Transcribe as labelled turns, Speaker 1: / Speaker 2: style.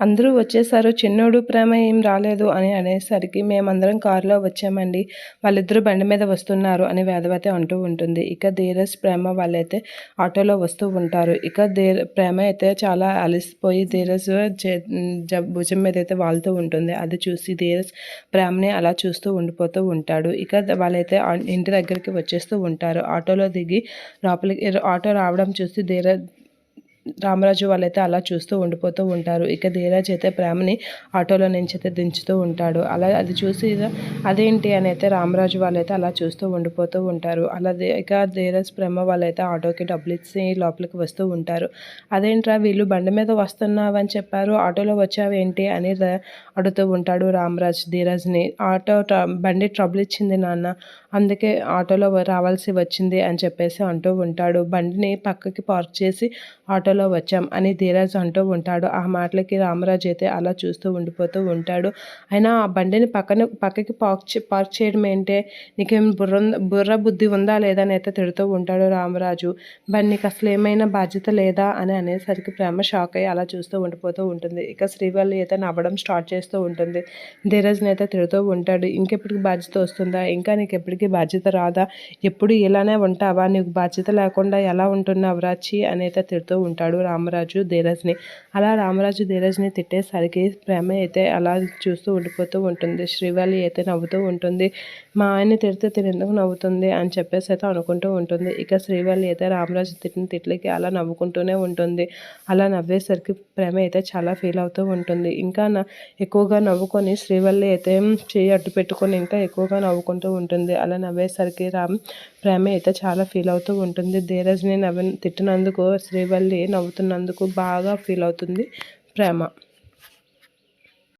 Speaker 1: అందరూ వచ్చేసారు. చిన్నోడు ప్రేమ ఏం రాలేదు అని అనేసరికి మేమందరం కారులో వచ్చామండి. వాళ్ళిద్దరూ బండి మీద వస్తున్నారు అని వేదవతి అంటూ ఉంటుంది. ఇక ధీరజ్ ప్రేమ వాళ్ళైతే ఆటోలో వస్తూ ఉంటారు. ఇక ప్రేమ అయితే చాలా అలసిపోయి ధీరజ్ భుజం మీద అయితే వాళ్తూ ఉంటుంది. అది చూసి ధీరజ్ ప్రేమని అలా చూస్తూ ఉండిపోతూ ఉంటాడు. ఇక వాళ్ళైతే ఇంటి దగ్గరికి వచ్చేస్తూ ఉంటారు. ఆటోలో దిగి లోపలికి ఆటో రావడం చూసి రామరాజు వాళ్ళైతే అలా చూస్తూ ఉండిపోతూ ఉంటారు. ఇక ధీరజ్ అయితే ప్రేమని ఆటోలో నుంచి అయితే దించుతూ ఉంటాడు. అలా అది చూసి అదేంటి అని అయితే రామరాజు వాళ్ళైతే అలా చూస్తూ ఉండిపోతూ ఉంటారు. అలా ఇక ధీరజ్ ప్రేమ వాళ్ళైతే ఆటోకి డబ్బులు ఇచ్చి లోపలికి వస్తూ ఉంటారు. అదేంట్రా వీళ్ళు బండి మీద వస్తున్నావని చెప్పారు, ఆటోలో వచ్చావేంటి అని అడుగుతూ ఉంటాడు రామరాజ్ ధీరజ్ని. బండి ట్రబుల్ ఇచ్చింది నాన్న, అందుకే ఆటోలో రావాల్సి వచ్చింది అని చెప్పేసి అంటూ ఉంటాడు. బండిని పక్కకి పార్క్ చేసి ఆటోలో వచ్చాం అని ధీరజ్ అంటూ ఉంటాడు. ఆ మాటలకి రామరాజు అయితే అలా చూస్తూ ఉండిపోతూ ఉంటాడు. అయినా ఆ బండిని పక్కకి పార్క్ చేయడం ఏంటే, నీకేం బుర్ర బుద్ధి ఉందా లేదా అని అయితే తిడుతూ ఉంటాడు రామరాజు. నీకు అసలు ఏమైనా బాధ్యత లేదా అని అనేసరికి ప్రేమ షాక్ అయ్యి అలా చూస్తూ ఉండిపోతూ ఉంటుంది. ఇక శ్రీవల్లి అయితే నవ్వడం స్టార్ట్ చేస్తూ ఉంటుంది. ధీరజ్ని అయితే తిడుతూ ఉంటాడు. ఇంకెప్పటికి బాధ్యత వస్తుందా, ఇంకా నీకు ఎప్పటికీ బాధ్యత రాదా, ఎప్పుడు ఇలానే ఉంటావా, నీకు బాధ్యత లేకుండా ఎలా ఉంటున్నావు రాచి అని అయితే తిడుతూ ఉంటాడు రామరాజు ధీరజ్ని. అలా రామరాజు ధీరజ్ని తిట్టేసరికి ప్రేమ అయితే అలా చూస్తూ ఉండిపోతూ ఉంటుంది. శ్రీవల్లి అయితే నవ్వుతూ ఉంటుంది. మా ఆయన్ని తిడితే తినేందుకు నవ్వుతుంది అని చెప్పేసి అయితే అనుకుంటూ ఉంటుంది. ఇక శ్రీవల్లి అయితే రామరాజు తిట్టిన తిట్లకి అలా నవ్వుకుంటూనే ఉంటుంది. అలా నవ్వేసరికి ప్రేమ అయితే చాలా ఫీల్ అవుతూ ఉంటుంది. ఇంకా ఎక్కువగా నవ్వుకొని శ్రీవల్లి అయితే చేయి అడ్డు పెట్టుకొని ఇంకా ఎక్కువగా నవ్వుకుంటూ ఉంటుంది. అలా నవ్వేసరికి ప్రేమ అయితే చాలా ఫీల్ అవుతూ ఉంటుంది. ధీరజ్ని తిట్టినందుకు శ్రీవల్లి నవ్వుతున్నందుకు బాగా ఫీల్ అవుతుంది ప్రేమ.